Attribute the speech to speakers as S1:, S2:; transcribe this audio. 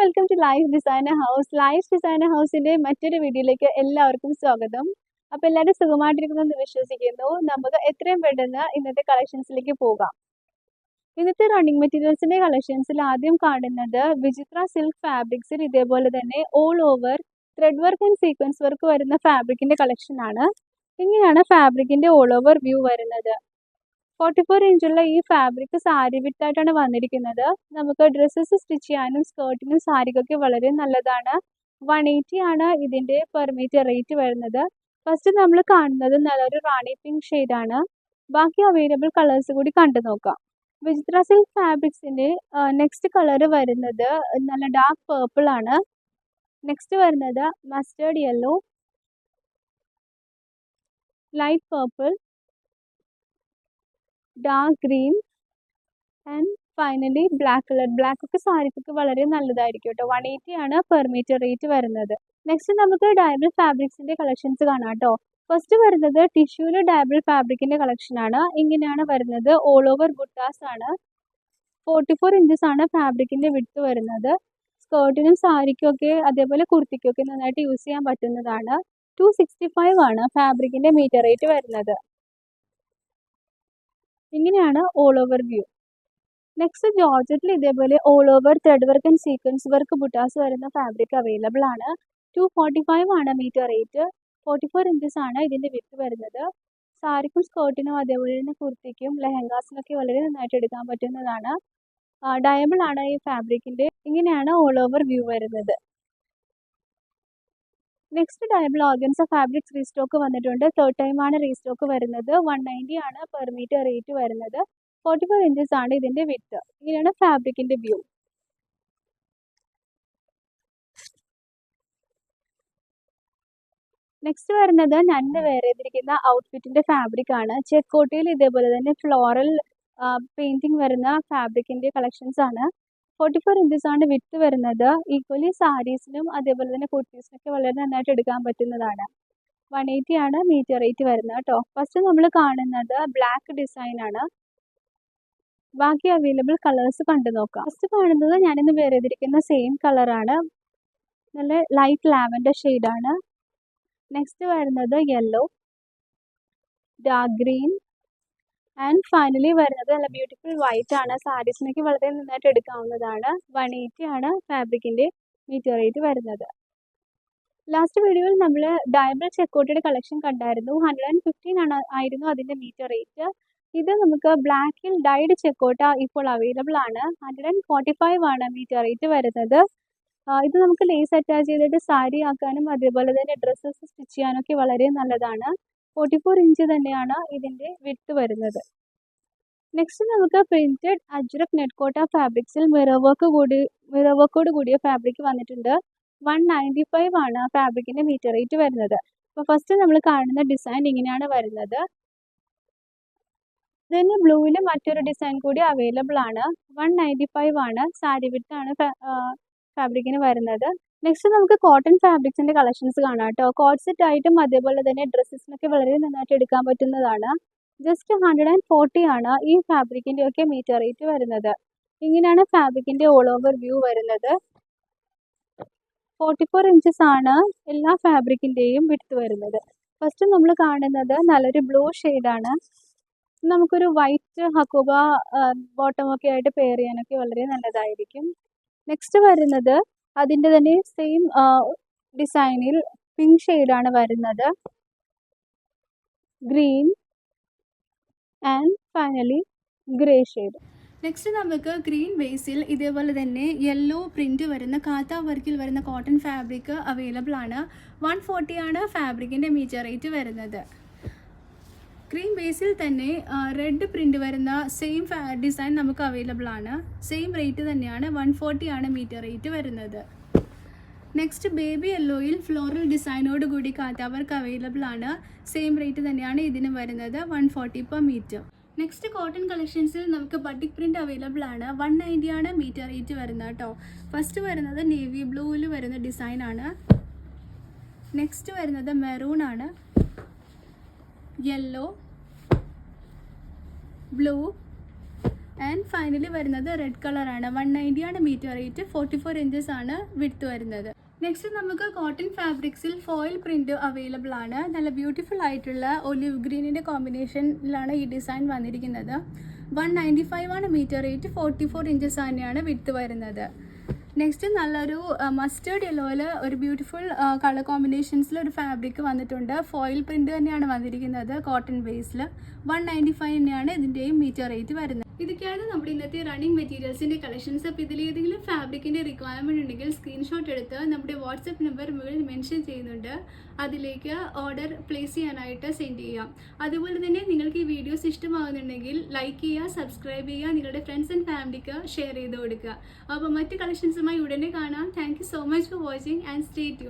S1: Welcome to life designer house. Life designer ഹൗസിന്റെ മറ്റൊരു വീഡിയോയിലേക്ക് എല്ലാവർക്കും സ്വാഗതം. അപ്പോൾ എല്ലാവരും സുഖമായിട്ടിരിക്കുമെന്ന് വിശ്വസിക്കുന്നു. നമുക്ക് എത്രയും പെട്ടെന്ന് ഇന്നത്തെ കളക്ഷൻസിലേക്ക് പോകാം. ഇന്നത്തെ റണ്ണിങ് മെറ്റീരിയൽസിന്റെ കളക്ഷൻസിൽ ആദ്യം കാണുന്നത് വിചിത്ര സിൽക്ക് ഫാബ്രിക്സിൽ ഇതേപോലെ തന്നെ all over thread work and sequence work വരുന്ന ഫാബ്രിക്കിന്റെ കളക്ഷൻ ആണ്. ഇങ്ങനെയാണ് ഫാബ്രിക്കിന്റെ ഓൾ ഓവർ വ്യൂ വരുന്നത്. 44 ഇഞ്ചുള്ള ഈ ഫാബ്രിക് സാരി വിട്ടായിട്ടാണ് വന്നിരിക്കുന്നത്. നമുക്ക് ഡ്രസ്സസ് സ്റ്റിച്ച് ചെയ്യാനും സ്കേർട്ടിനും സാരിക്കൊക്കെ വളരെ നല്ലതാണ്. 180 ആണ് ഇതിന്റെ പെർ മീറ്റർ റേറ്റ് വരുന്നത്. ഫസ്റ്റ് നമ്മൾ കാണുന്നത് നല്ലൊരു റാണി പിങ്ക് ഷെയ്ഡാണ്. ബാക്കി അവൈലബിൾ കളേഴ്സ് കൂടി കണ്ടു നോക്കാം. വിചിത്ര സിൽക്ക് ഫാബ്രിക്സിന്റെ നെക്സ്റ്റ് കളർ വരുന്നത് നല്ല ഡാർക്ക് പേർപ്പിൾ ആണ്. നെക്സ്റ്റ് വരുന്നത് mustard yellow, light purple, dark green and finally black colour. Black ഒക്കെ സാരിക്കൊക്കെ വളരെ നല്ലതായിരിക്കും കേട്ടോ. 180 ആണ് പെർ മീറ്റർ റേറ്റ് വരുന്നത്. നെക്സ്റ്റ് നമുക്ക് ഡയബിൾ ഫാബ്രിക്സിന്റെ കളക്ഷൻസ് കാണാം കേട്ടോ. ഫസ്റ്റ് വരുന്നത് ടിഷ്യൂല് ഡയബിൾ ഫാബ്രിക്കിന്റെ കളക്ഷൻ ആണ്. ഇങ്ങനെയാണ് വരുന്നത്. ഓൾ ഓവർ ബുട്ടാസ് ആണ്. 44 ഇഞ്ചസ് ആണ് ഫാബ്രിക്കിന്റെ വിഡ്ത്ത് വരുന്നത്. സ്കേർട്ടിനും സാരിക്കും ഒക്കെ അതേപോലെ കുർത്തിക്കും ഒക്കെ നന്നായിട്ട് യൂസ് ചെയ്യാൻ പറ്റുന്നതാണ്. 265 ആണ് ഫാബ്രിക്കിന്റെ മീറ്റർ റേറ്റ് വരുന്നത്. ഇങ്ങനെയാണ് ഓൾ ഓവർ വ്യൂ. നെക്സ്റ്റ് ജോർജറ്റിൽ ഇതേപോലെ all over thread work and sequence work buttas വരുന്ന ഫാബ്രിക് അവൈലബിൾ ആണ്. 245 ആണ് മീറ്റർ റേറ്റ്. 44 ഇഞ്ചസ് ആണ് ഇതിന്റെ വിഡ്ത്ത് വരുന്നത്. സാരിക്കും സ്കേർട്ടിനും അതേപോലെ തന്നെ കുർത്തിക്കും ലെഹങ്കാസിനൊക്കെ വളരെ നന്നായിട്ട് എടുക്കാൻ പറ്റുന്നതാണ്. ഡയബിൾ ആണ് ഈ ഫാബ്രിക്കിന്റെ. ഇങ്ങനെയാണ് ഓൾ ഓവർ വ്യൂ വരുന്നത്. നെക്സ്റ്റ് ഡയബിൾ ഓർഗൻസ ഫാബ്രിക്സ് റീസ്റ്റോക്ക് വന്നിട്ടുണ്ട്. തേർഡ് ടൈം ആണ് റീസ്റ്റോക്ക് വരുന്നത്. 190 ആണ് പെർ മീറ്റർ റേറ്റ് വരുന്നത്. 44 ഇഞ്ചസ് ആണ് ഇതിന്റെ വിഡ്ത്ത്. ഇങ്ങനെയാണ് ഫാബ്രിക്കിന്റെ വ്യൂ. നെക്സ്റ്റ് വരുന്നത് ഞണ്ട് വെയർ ചെയ്തിരിക്കുന്ന ഔട്ട്ഫിറ്റിന്റെ ഫാബ്രിക് ആണ്. ചെക്കോട്ടയിൽ ഇതേപോലെ തന്നെ ഫ്ലോറൽ പെയിന്റിംഗ് വരുന്ന ഫാബ്രിക്കിന്റെ കളക്ഷൻസ് ആണ്. 44 ഇഞ്ചസ് ആണ് വിഡ്ത്ത് വരുന്നത്. ഈക്വലി സാരീസിനും അതേപോലെ തന്നെ കുർത്തീസിനൊക്കെ വളരെ നന്നായിട്ട് എടുക്കാൻ പറ്റുന്നതാണ്. 180 ആണ് മീറ്റർ റേറ്റ് വരുന്നത് കേട്ടോ. ഫസ്റ്റ് നമ്മൾ കാണുന്നത് ബ്ലാക്ക് ഡിസൈൻ ആണ്. ബാക്കി അവൈലബിൾ കളേഴ്സ് കണ്ടു നോക്കാം. ഫസ്റ്റ് കാണുന്നത് ഞാനിന്ന് വെയർ ചെയ്തിരിക്കുന്ന സെയിം കളറാണ്. നല്ല ലൈറ്റ് ലാവൻഡർ ഷെയ്ഡാണ്. നെക്സ്റ്റ് വരുന്നത് yellow, dark green and finally വരുന്നത് നല്ല ബ്യൂട്ടിഫുൾ വൈറ്റ് ആണ്. സാരീസിനൊക്കെ വളരെ നന്നായിട്ട് എടുക്കാവുന്നതാണ്. 180 ആണ് ഫാബ്രിക്കിന്റെ മീറ്റർ റേറ്റ് വരുന്നത്. ലാസ്റ്റ് വീഡിയോയിൽ നമ്മൾ ഡയബിൾ ചെക്കോട്ടയുടെ കളക്ഷൻ കണ്ടായിരുന്നു. 115 ആയിരുന്നു അതിന്റെ മീറ്റർ റേറ്റ്. ഇത് നമുക്ക് ബ്ലാക്കിൽ ഡൈഡ് ചെക്കോട്ട ഇപ്പോൾ അവൈലബിൾ ആണ്. 145 ആണ് മീറ്റർ റേറ്റ് വരുന്നത്. ഇത് നമുക്ക് ലേസ് അറ്റാച്ച് ചെയ്തിട്ട് സാരി ആക്കാനും അതേപോലെ തന്നെ ഡ്രസ്സസ് സ്റ്റിച്ച് ചെയ്യാനൊക്കെ വളരെ നല്ലതാണ്. 44 ഇഞ്ച് തന്നെയാണ് ഇതിന്റെ വിഡ്ത്ത് വരുന്നത്. നെക്സ്റ്റ് നമുക്ക് പ്രിന്റഡ് അജ്രക് നെറ്റ്കോട്ട ഫാബ്രിക്സിൽ മിറർ വർക്കോട് കൂടിയ ഫാബ്രിക് വന്നിട്ടുണ്ട്. 195 ആണ് ഫാബ്രിക്കിന്റെ മീറ്റർ റേറ്റ് വരുന്നത്. അപ്പോൾ ഫസ്റ്റ് നമ്മൾ കാണുന്ന ഡിസൈൻ ഇങ്ങനെയാണ് വരുന്നത്. ഇതിന് ബ്ലൂവിൽ മറ്റൊരു ഡിസൈൻ കൂടി അവൈലബിൾ ആണ്. 195 ആണ് സാരി വിഡ്ത്ത് ആണ് ഫാബ്രിക്കിന് വരുന്നത്. നെക്സ്റ്റ് നമുക്ക് കോട്ടൺ ഫാബ്രിക്സിന്റെ കളക്ഷൻസ് കാണാം കേട്ടോ. കോട്ട് സെറ്റ് ആയിട്ടും അതേപോലെ തന്നെ ഡ്രസ്സസിനൊക്കെ വളരെ നന്നായിട്ട് എടുക്കാൻ പറ്റുന്നതാണ്. ജസ്റ്റ് 140 ആണ് ഈ ഫാബ്രിക്കിന്റെ ഒക്കെ മീറ്റർ റേറ്റ് വരുന്നത്. ഇങ്ങനെയാണ് ഫാബ്രിക്കിന്റെ ഓൾ ഓവർ വ്യൂ വരുന്നത്. 44 ഇഞ്ചസ് ആണ് എല്ലാ ഫാബ്രിക്കിന്റെയും വിഡ്ത്ത് വരുന്നത്. ഫസ്റ്റ് നമ്മൾ കാണുന്നത് നല്ലൊരു ബ്ലൂ ഷെയ്ഡാണ്. നമുക്കൊരു വൈറ്റ് ഹക്കോബ ബോട്ടം ഒക്കെ ആയിട്ട് പെയർ ചെയ്യാനൊക്കെ വളരെ നല്ലതായിരിക്കും. നെക്സ്റ്റ് വരുന്നത് അതിൻ്റെ തന്നെ സെയിം ഡിസൈനിൽ പിങ്ക് ഷെയ്ഡാണ് വരുന്നത്. Green and finally grey shade. Next നമുക്ക് ഗ്രീൻ ബേസിൽ ഇതേപോലെ തന്നെ യെല്ലോ പ്രിന്റ് വരുന്ന കാത്ത വർക്കിൽ വരുന്ന കോട്ടൺ ഫാബ്രിക് അവൈലബിൾ ആണ്. 140 ആണ് ഫാബ്രിക്കിന്റെ മീറ്റർ റേറ്റ് വരുന്നത്. ഗ്രീൻ ബേസിൽ തന്നെ റെഡ് പ്രിന്റ് വരുന്ന സെയിം ഡിസൈൻ നമുക്ക് അവൈലബിൾ ആണ്. സെയിം റേറ്റ് തന്നെയാണ്. 140 ആണ് മീറ്റർ റേറ്റ് വരുന്നത്. നെക്സ്റ്റ് ബേബി യെല്ലോയിൽ ഫ്ലോറൽ ഡിസൈനോട് കൂടി കാത്ത വർക്ക് അവൈലബിൾ ആണ്. സെയിം റേറ്റ് തന്നെയാണ് ഇതിന് വരുന്നത്. 140 പെർ മീറ്റർ. നെക്സ്റ്റ് കോട്ടൺ കളക്ഷൻസിൽ നമുക്ക് ബട്ടിക് പ്രിന്റ് അവൈലബിൾ ആണ്. 190 ആണ് മീറ്റർ റേറ്റ് വരുന്നത് കേട്ടോ. ഫസ്റ്റ് വരുന്നത് നേവി ബ്ലൂവിൽ വരുന്ന ഡിസൈൻ ആണ്. നെക്സ്റ്റ് വരുന്നത് മെറൂൺ ആണ്, യെല്ലോ, ബ്ലൂ, ആൻഡ് ഫൈനലി വരുന്നത് റെഡ് കളറാണ്. 190 ആണ് മീറ്റർ റേറ്റ്, 44 ഇഞ്ചസ് ആണ് വിഡ്ത്ത് വരുന്നത്. നെക്സ്റ്റ് നമുക്ക് കോട്ടൺ ഫാബ്രിക്സിൽ ഫോയിൽ പ്രിന്റ് അവൈലബിൾ ആണ്. നല്ല ബ്യൂട്ടിഫുൾ ആയിട്ടുള്ള ഒലിവ് ഗ്രീനിൻ്റെ കോമ്പിനേഷനിലാണ് ഈ ഡിസൈൻ വന്നിരിക്കുന്നത്. 195 ആണ് മീറ്റർ റേറ്റ്, 44 ഇഞ്ചസ് തന്നെയാണ് വിഡ്ത്ത് വരുന്നത്. നെക്സ്റ്റ് നല്ലൊരു മസ്റ്റേർഡ് യെല്ലോയിൽ ഒരു ബ്യൂട്ടിഫുൾ കളർ കോമ്പിനേഷൻസിൽ ഒരു ഫാബ്രിക് വന്നിട്ടുണ്ട്. ഫോയിൽ പ്രിന്റ് തന്നെയാണ് വന്നിരിക്കുന്നത് കോട്ടൺ ബേസിൽ. 195 തന്നെയാണ് ഇതിൻ്റെയും മീറ്റർ റേറ്റ് വരുന്നത്. ഇതൊക്കെയാണ് നമ്മുടെ ഇന്നത്തെ റണ്ണിങ് മെറ്റീരിയൽസിൻ്റെ കളക്ഷൻസ്. അപ്പോൾ ഇതിലേതെങ്കിലും ഫാബ്രിക്കിൻ്റെ റിക്വയർമെൻറ്റ് ഉണ്ടെങ്കിൽ സ്ക്രീൻഷോട്ട് എടുത്ത് നമ്മുടെ വാട്സപ്പ് നമ്പർ മുകളിൽ മെൻഷൻ ചെയ്യുന്നുണ്ട്, അതിലേക്ക് ഓർഡർ പ്ലേസ് ചെയ്യാനായിട്ട് സെൻഡ് ചെയ്യാം. അതുപോലെ തന്നെ നിങ്ങൾക്ക് ഈ വീഡിയോസ് ഇഷ്ടമാകുന്നുണ്ടെങ്കിൽ ലൈക്ക് ചെയ്യുക, സബ്സ്ക്രൈബ് ചെയ്യുക, നിങ്ങളുടെ ഫ്രണ്ട്സ് ആൻഡ് ഫാമിലിക്ക് ഷെയർ ചെയ്ത് കൊടുക്കുക. അപ്പോൾ മറ്റ് കളക്ഷൻസുമായി ഉടനെ കാണാം. Thank you so much for watching and stay tune.